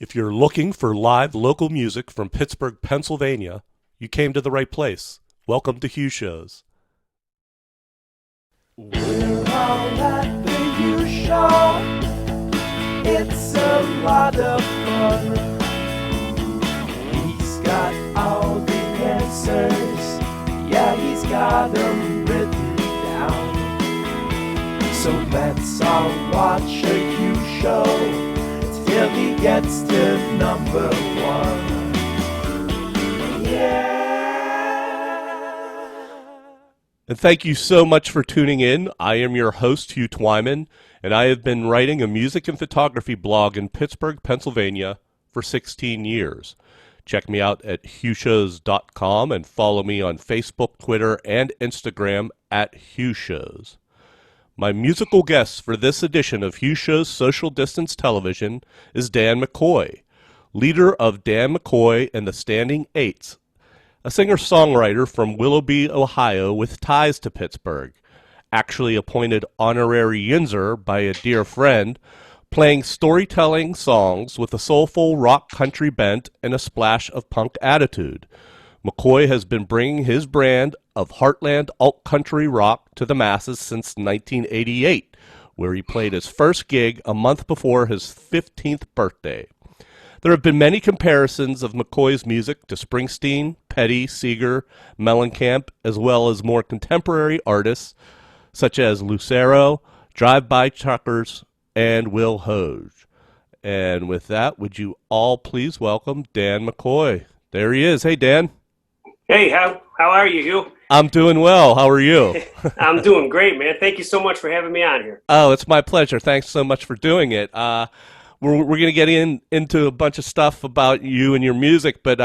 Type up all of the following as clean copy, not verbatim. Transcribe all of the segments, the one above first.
If you're looking for live local music from Pittsburgh, Pennsylvania, you came to the right place. Welcome to Hugh Shows. We're all at the Hugh Show. It's a lot of fun. He's got all the answers. Yeah, he's got them written down. So let's all watch a Hugh Show till he gets to number one. Yeah. And thank you so much for tuning in. I am your host, Hugh Twyman, and I have been writing a music and photography blog in Pittsburgh, Pennsylvania for 16 years. Check me out at HughShows.com and follow me on Facebook, Twitter, and Instagram at HughShows. My musical guest for this edition of Hugh Show's Social Distance Television is Dan McCoy, leader of Dan McCoy and the Standing Eights, a singer-songwriter from Willoughby, Ohio with ties to Pittsburgh, actually appointed honorary Yinzer by a dear friend, playing storytelling songs with a soulful rock country bent and a splash of punk attitude. McCoy has been bringing his brand of heartland alt-country rock to the masses since 1988, where he played his first gig a month before his 15th birthday. There have been many comparisons of McCoy's music to Springsteen, Petty, Seeger, Mellencamp, as well as more contemporary artists such as Lucero, Drive-By Truckers, and Will Hoge. And with that, would you all please welcome Dan McCoy. There he is. Hey, Dan. Hey, how are you, Hugh? I'm doing well. How are you? I'm doing great, man. Thank you so much for having me on here. Oh, it's my pleasure. Thanks so much for doing it. We're going to get into a bunch of stuff about you and your music, but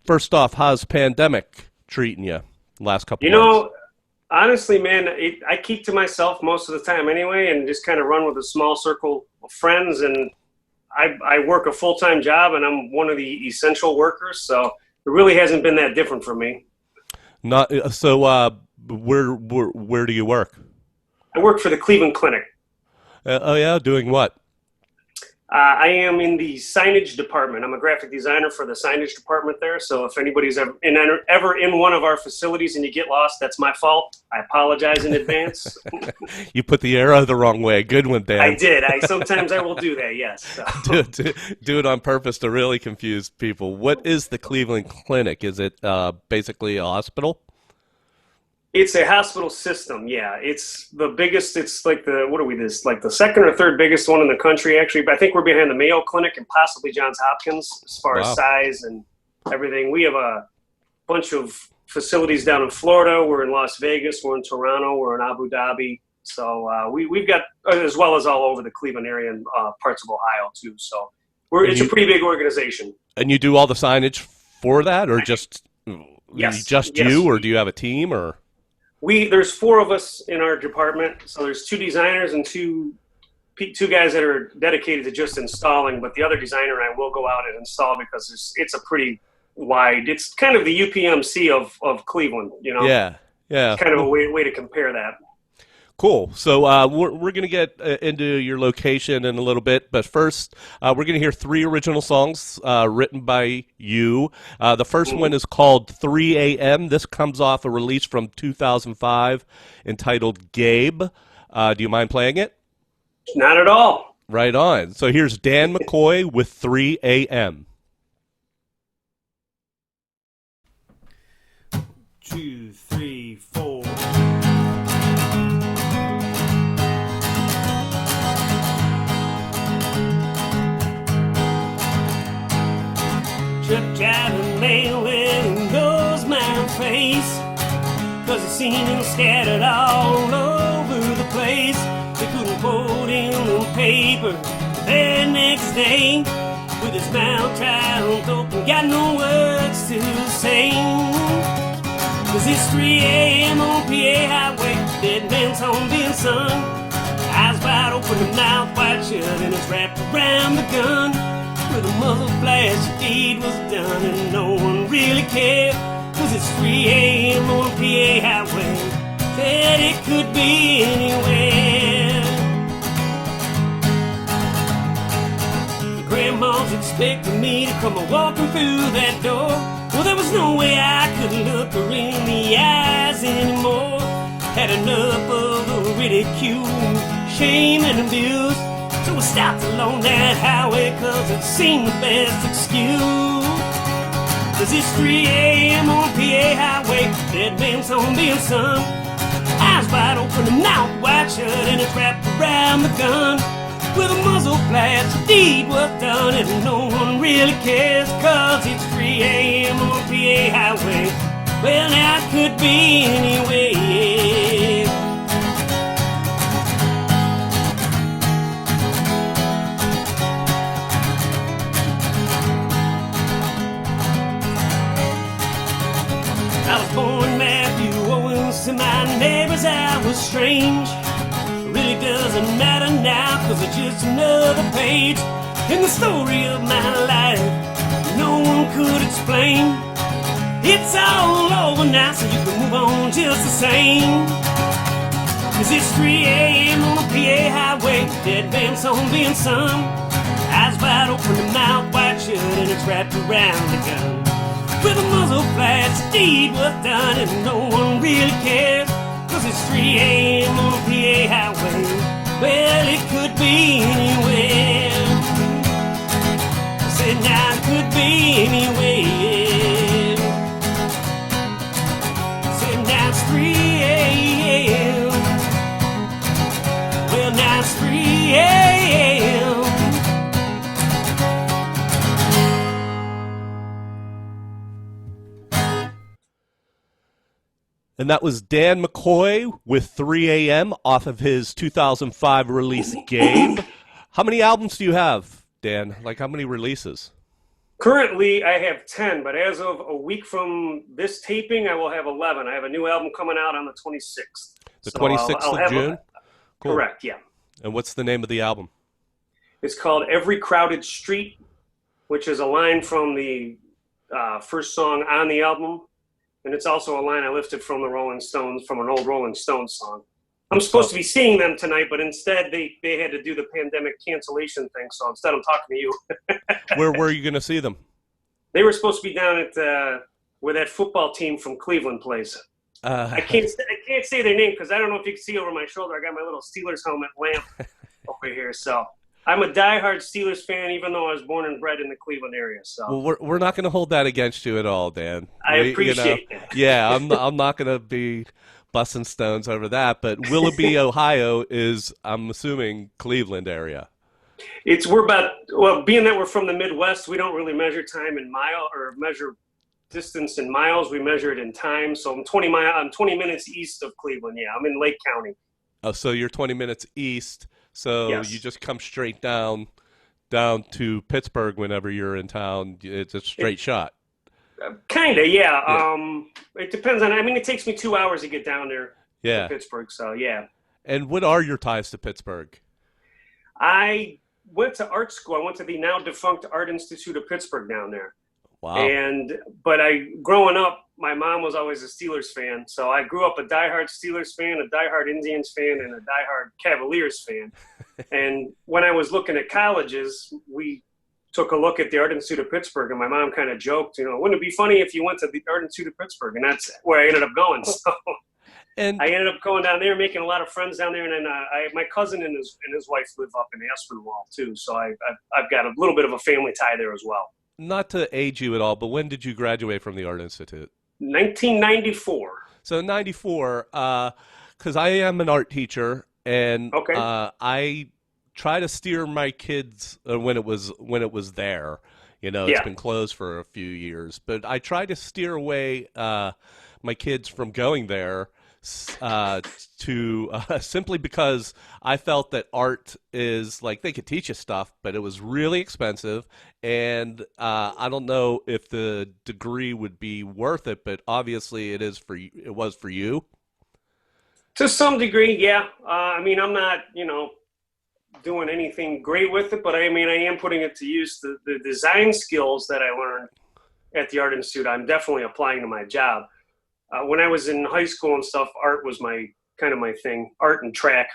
first off, how's pandemic treating you the last couple months? You know, honestly, man, I keep to myself most of the time anyway and just kind of run with a small circle of friends. And I work a full-time job, and I'm one of the essential workers, so it really hasn't been that different for me. Not so. Where do you work? I work for the Cleveland Clinic. Oh yeah, doing what? I am in the signage department. I'm a graphic designer for the signage department there. So if anybody's ever in one of our facilities and you get lost, that's my fault. I apologize in advance. You put the arrow the wrong way. Good one, Dan. I did. Sometimes I will do that, yes. So. do it on purpose to really confuse people. What is the Cleveland Clinic? Is it basically a hospital? It's a hospital system, yeah. It's the biggest, it's like the second or third biggest one in the country, actually. But I think we're behind the Mayo Clinic and possibly Johns Hopkins as far as size and everything. We have a bunch of facilities down in Florida. We're in Las Vegas. We're in Toronto. We're in Abu Dhabi. So we've got, as well as all over the Cleveland area and parts of Ohio, too. So it's a pretty big organization. And you do all the signage for that, or just yes. You, or do you have a team, or? There's four of us in our department, so there's two designers and two guys that are dedicated to just installing, but the other designer and I will go out and install because it's a pretty wide, it's kind of the UPMC of Cleveland, you know? Yeah. It's kind of a way to compare that. Cool. So we're going to get into your location in a little bit, but first we're going to hear three original songs written by you. The first one is called 3 a.m. This comes off a release from 2005 entitled Gabe. Do you mind playing it? Not at all. Right on. So here's Dan McCoy with 3 a.m. 2, 3, 4. Truck driving man when he knows my face, 'cause he seen him scattered all over the place. They couldn't quote him on paper the very next day, with his mouth tried open, got no words to say. 'Cause it's 3 a.m. on PA Highway, dead man's home being sung. Eyes wide open and mouth wide shut, and it's wrapped around the gun. With a muzzle flash, the deed was done, and no one really cared. 'Cause it's 3 a.m. on PA Highway, said it could be anywhere. Grandma's expecting me to come walking through that door. Well, there was no way I could look her in the eyes anymore. Had enough of the ridicule, shame and abuse. So I stopped along that highway cause it seemed the best excuse. Cause it's 3 a.m. on PA Highway, dead man's home being sung. Eyes wide open and mouth wide shut and it's wrapped around the gun. With a muzzle flash, the deed was done and no one really cares. Cause it's 3 a.m. on PA Highway, well now it could be anyway. I was born Matthew Owens, to my neighbors I was strange. It really doesn't matter now, cause it's just another page in the story of my life no one could explain. It's all over now, so you can move on just the same. Cause it's 3 a.m. on the PA Highway, dead man's song being sung. Eyes wide open and mouth wide shut and it's wrapped around the gun. With a muzzle flash, the deed was done and no one really cares. Cause it's 3 a.m. on the PA Highway, well it could be anywhere. I said now it could be anywhere. I said now it's 3 a.m. Well now it's 3 a.m. And that was Dan McCoy with 3 a.m. off of his 2005 release Gabe. How many albums do you have, Dan? Like how many releases? Currently, I have 10, but as of a week from this taping, I will have 11. I have a new album coming out on the 26th. The 26th of June? Cool. Correct, yeah. And what's the name of the album? It's called Every Crowded Street, which is a line from the first song on the album. And it's also a line I lifted from the Rolling Stones, from an old Rolling Stones song. I'm supposed to be seeing them tonight, but instead they had to do the pandemic cancellation thing. So instead I'm talking to you. Where were you going to see them? They were supposed to be down at where that football team from Cleveland plays. I can't say their name because I don't know if you can see over my shoulder. I got my little Steelers helmet lamp over here. So I'm a diehard Steelers fan, even though I was born and bred in the Cleveland area. So well, we're not going to hold that against you at all, Dan. I appreciate that. Yeah, I'm not going to be busting stones over that. But Willoughby, Ohio, is I'm assuming Cleveland area. We're about, well, being that we're from the Midwest, we don't really measure time in mile or measure distance in miles. We measure it in time. So I'm 20 minutes east of Cleveland. Yeah, I'm in Lake County. Oh, so you're 20 minutes east. So yes. You just come straight down to Pittsburgh whenever you're in town. It's a straight shot. Kind of, yeah. It depends on. I mean, it takes me 2 hours to get down there. Yeah. To Pittsburgh. So yeah. And what are your ties to Pittsburgh? I went to art school. I went to the now defunct Art Institute of Pittsburgh down there. Wow. But growing up, my mom was always a Steelers fan. So I grew up a diehard Steelers fan, a diehard Indians fan, and a diehard Cavaliers fan. And when I was looking at colleges, we took a look at the Art Institute of Pittsburgh, and my mom kind of joked, wouldn't it be funny if you went to the Art Institute of Pittsburgh? And that's where I ended up going. So and I ended up going down there, making a lot of friends down there. And then my cousin and his wife live up in Aspinwall, too. So I've got a little bit of a family tie there as well. Not to age you at all, but when did you graduate from the Art Institute? 1994. So 94, because I am an art teacher, and okay. I try to steer my kids when it was there. It's been closed for a few years, but I try to steer away my kids from going there to simply because I felt that art is like they could teach you stuff, but it was really expensive, and I don't know if the degree would be worth it, but obviously it was for you. To some degree, yeah. I mean, I'm not, doing anything great with it, but I mean, I am putting it to use. The design skills that I learned at the Art Institute, I'm definitely applying to my job. When I was in high school and stuff, art was my thing, art and track.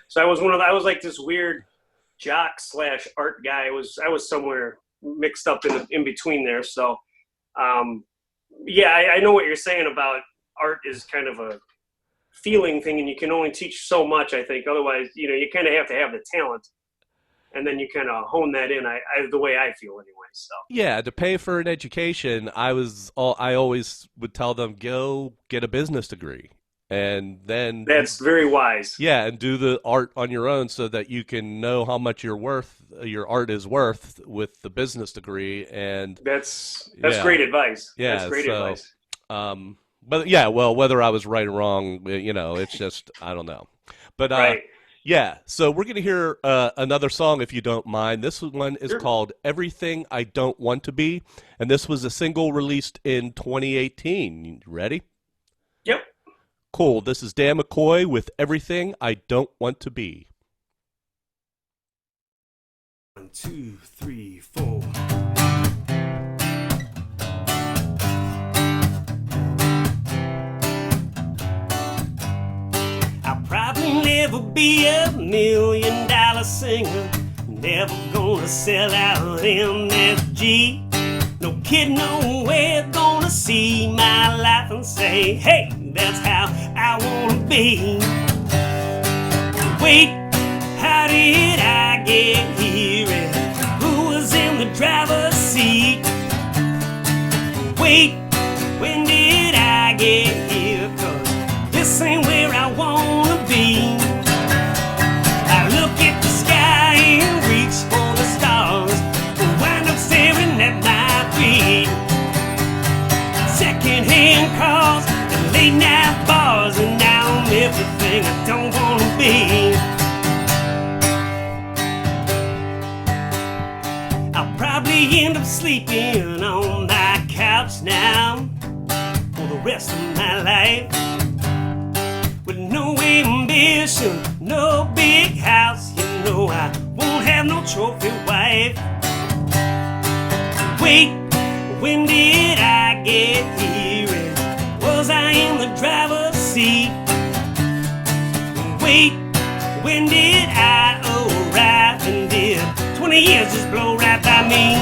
So I was like this weird jock slash art guy. I was somewhere mixed up in between there. So, yeah, I know what you're saying about art is kind of a feeling thing, and you can only teach so much, I think. Otherwise, you know, you kind of have to have the talent, and then you kind of hone that in. The way I feel anyway. So Yeah, to pay for an education, I always would tell them, go get a business degree, and then that's very wise. yeah, and do the art on your own so that you can know how much your art is worth with the business degree. And That's yeah. great advice. Yeah, That's great advice. But yeah, well, whether I was right or wrong, you know, it's just I don't know. But Right. yeah, so we're gonna hear another song if you don't mind. This one is Sure. called "Everything I Don't Want to Be," and this was a single released in 2018. You ready? Yep. Cool. This is Dan McCoy with "Everything I Don't Want to Be." 1, 2, 3, 4. I'll probably never be a $1 million singer. Never gonna sell out MSG. No kid nowhere gonna see my life and say, hey, that's how I wanna be. Wait, how did I get here? And who was in the driver's seat? Wait, when did I get here? 'Cause this ain't where I wanna be. I look at the sky and reach for the stars, and wind up staring at my feet. Secondhand cars and late night bars, and now I'm everything I don't wanna be. I'll probably end up sleeping on my couch now for the rest of my life, with no ambition, no big house. You know I won't have no trophy wife. Wait, when did I get here? And was I in the driver's seat? Wait, when did I arrive? And did 20 years just blow right by me?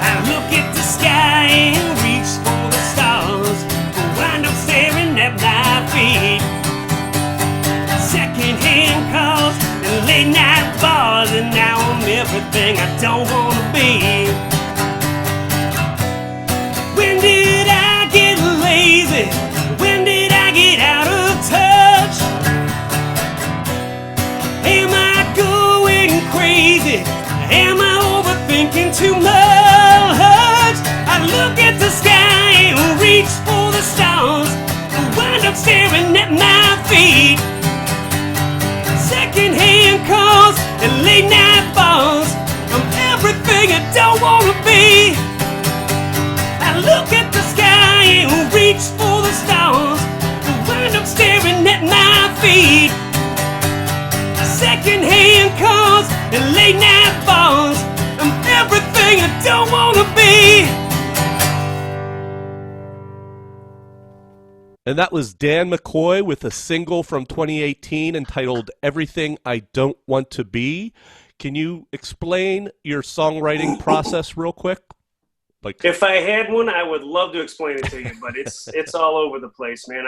I look at the sky and reach for the stars, wind up staring at my feet. Secondhand cars and late night bars, and now I'm everything I don't wanna be. When did I get lazy? When did I get out of touch? Am I going crazy? Am I overthinking too much? I look at the sky and reach for the stars, and wind up staring at my feet. Secondhand cars and late night bars, I'm everything I don't wanna be. I look at the sky and reach for the stars, and wind up staring at my feet. Secondhand cars and late night bars, I'm everything I don't wanna be. And that was Dan McCoy with a single from 2018 entitled "Everything I Don't Want to Be." Can you explain your songwriting process real quick? Like, If I had one, I would love to explain it to you, but it's all over the place, man.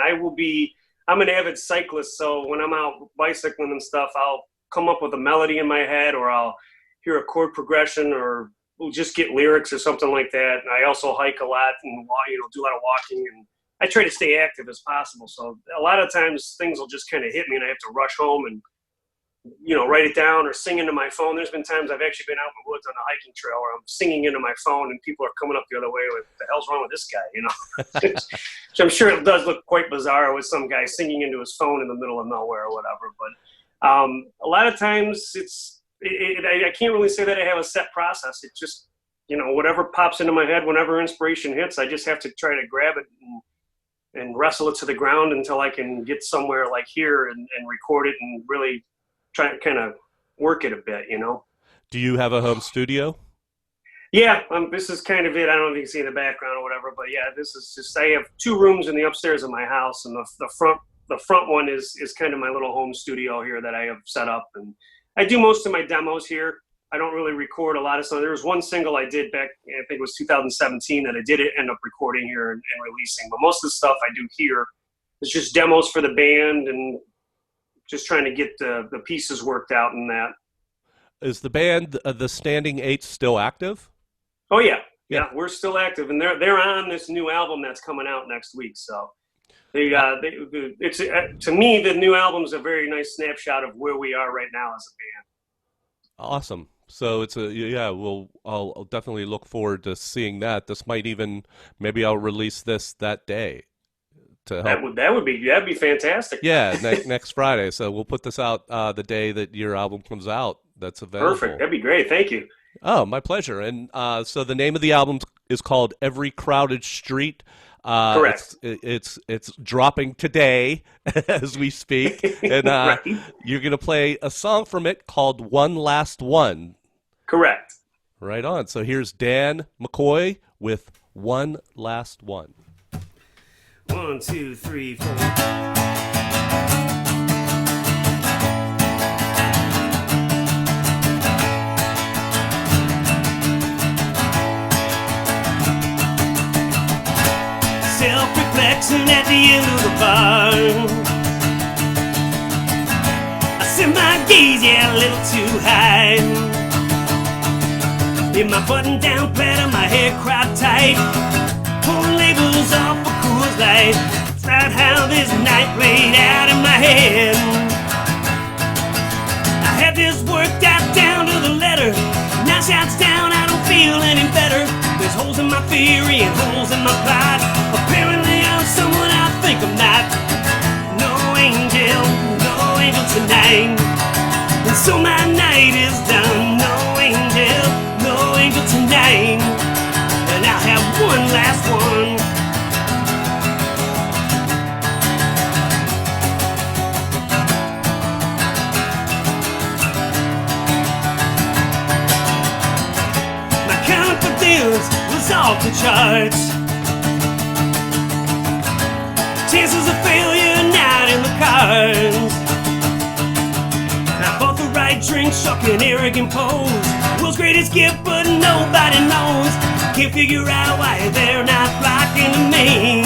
I'm an avid cyclist, so when I'm out bicycling and stuff, I'll come up with a melody in my head, or I'll hear a chord progression, or we'll just get lyrics or something like that. And I also hike a lot and do a lot of walking, and I try to stay active as possible. So a lot of times things will just kind of hit me, and I have to rush home and write it down or sing into my phone. There's been times I've actually been out in the woods on a hiking trail where I'm singing into my phone, and people are coming up the other way with, "The hell's wrong with this guy?" So I'm sure it does look quite bizarre with some guy singing into his phone in the middle of nowhere or whatever. But a lot of times I can't really say that I have a set process. It just, whatever pops into my head, whenever inspiration hits, I just have to try to grab it and wrestle it to the ground until I can get somewhere like here and record it and really try to kind of work it a bit, do you have a home studio? Yeah, this is kind of it. I don't know if you can see in the background or whatever, but yeah, this is just, I have 2 rooms in the upstairs of my house, and the front one is kind of my little home studio here that I have set up, and I do most of my demos here. I don't really record a lot of songs. There was one single I did back, I think it was 2017, that I did end up recording here and releasing. But most of the stuff I do here is just demos for the band and just trying to get the pieces worked out in that. Is the band, the Standing Eights, still active? Oh, yeah. Yeah, we're still active. And they're on this new album that's coming out next week. So it's to me, the new album is a very nice snapshot of where we are right now as a band. Awesome. So I'll definitely look forward to seeing that. This might even, maybe I'll release this that day. That'd be fantastic. Yeah, next Friday. So we'll put this out the day that your album comes out. That's available. Perfect. That'd be great. Thank you. Oh, my pleasure. And so the name of the album is called Every Crowded Street. Correct. It's dropping today as we speak, and right. You're going to play a song from it called One Last One. Correct. Right on. So here's Dan McCoy with One Last One. 1, 2, 3, 4. Self-reflection at the end of the bar. I set my gaze, a little too high. In my button-down platter, my hair cropped tight. Pulling labels off a Coors Light. It's not how this night played out in my head. I had this worked out down to the letter. 9 shots down, I don't feel any better. There's holes in my theory and holes in my plot. Apparently I'm someone I think I'm not. No angel tonight. And so my night is done. No angel tonight. And I'll have one last one. My confidence was off the charts. Chances of failure not in the cards. I bought the right drink, struck an arrogant pose. World's greatest gift, but nobody knows. Can't figure out why they're not flocking to me.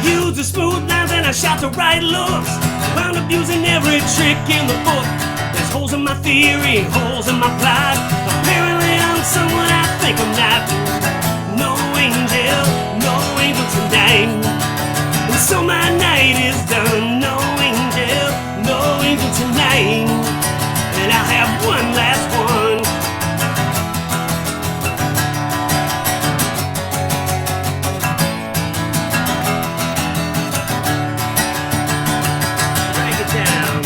Used the smooth lines and I shot the right looks. Wound up using every trick in the book. There's holes in my theory, holes in my plot. Apparently I'm someone I think I'm not. No angel tonight. And so my night is done. No angel tonight. And I'll have one last one. Break it down.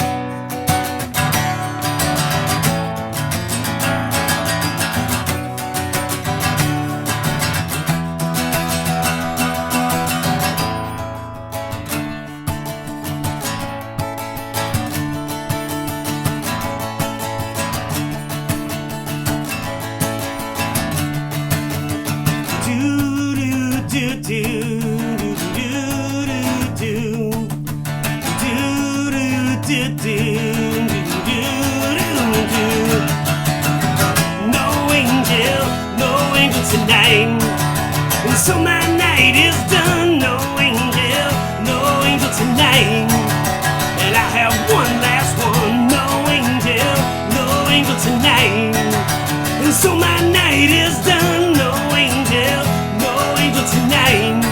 No angel tonight. And so my night is done. No angel tonight. And I have one last one. No angel tonight. And so my night is done. No angel tonight.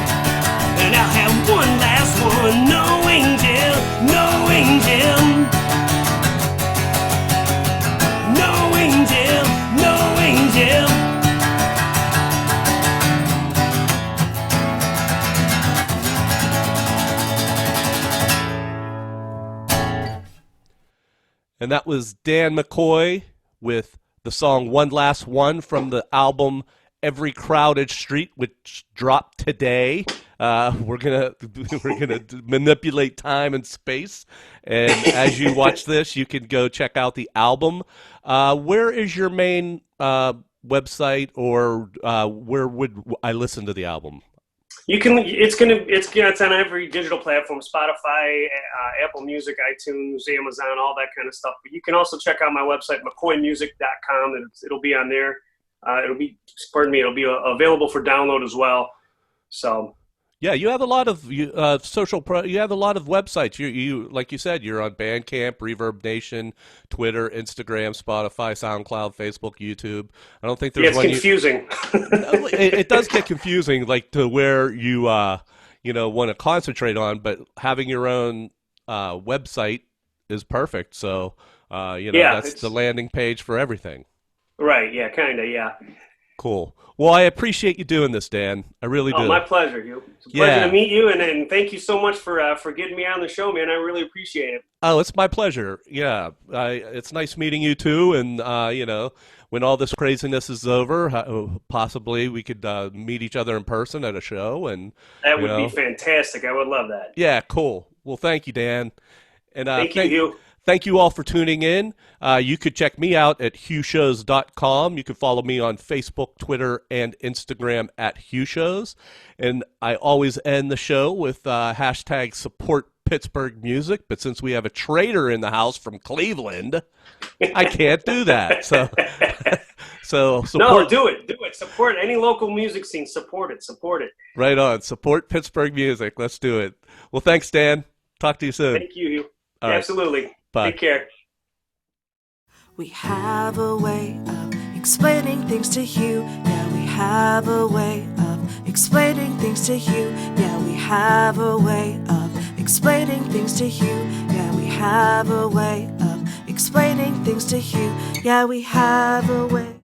And I'll have one last one. No angel. And that was Dan McCoy with the song One Last One from the album Every Crowded Street, which dropped today. We're gonna manipulate time and space, and as you watch this, you can go check out the album. Where is your main website, or where would I listen to the album? You can. It's on every digital platform: Spotify, Apple Music, iTunes, Amazon, all that kind of stuff. But you can also check out my website, McCoymusic.com, and it'll be on there. It'll be available for download as well. So. Yeah, you have a lot of you have a lot of websites. You like you said, you're on Bandcamp, Reverb Nation, Twitter, Instagram, Spotify, SoundCloud, Facebook, YouTube. I don't think there's it's confusing. It does get confusing, like to where you want to concentrate on, but having your own website is perfect. So that's the landing page for everything. Right. Yeah. Kind of. Yeah. Cool. Well, I appreciate you doing this, Dan. I really do. Oh, my pleasure, Hugh. It's a pleasure to meet you, and thank you so much for getting me on the show, man. I really appreciate it. Oh, it's my pleasure. Yeah, it's nice meeting you too. And when all this craziness is over, possibly we could meet each other in person at a show. And that would be fantastic. I would love that. Yeah, cool. Well, thank you, Dan. And thank you, Hugh. Thank you all for tuning in. You could check me out at HughShows.com. You can follow me on Facebook, Twitter, and Instagram at HughShows. And I always end the show with hashtag support Pittsburgh music. But since we have a traitor in the house from Cleveland, I can't do that. So support. No, do it. Support any local music scene. Support it. Right on. Support Pittsburgh music. Let's do it. Well, thanks, Dan. Talk to you soon. Thank you, Hugh. All Absolutely. Right. Bye. Take care. We have a way of explaining things to Hugh. Yeah, we have a way of explaining things to Hugh. Yeah, we have a way of explaining things to Hugh. Yeah, we have a way of explaining things to Hugh. Yeah, we have a way.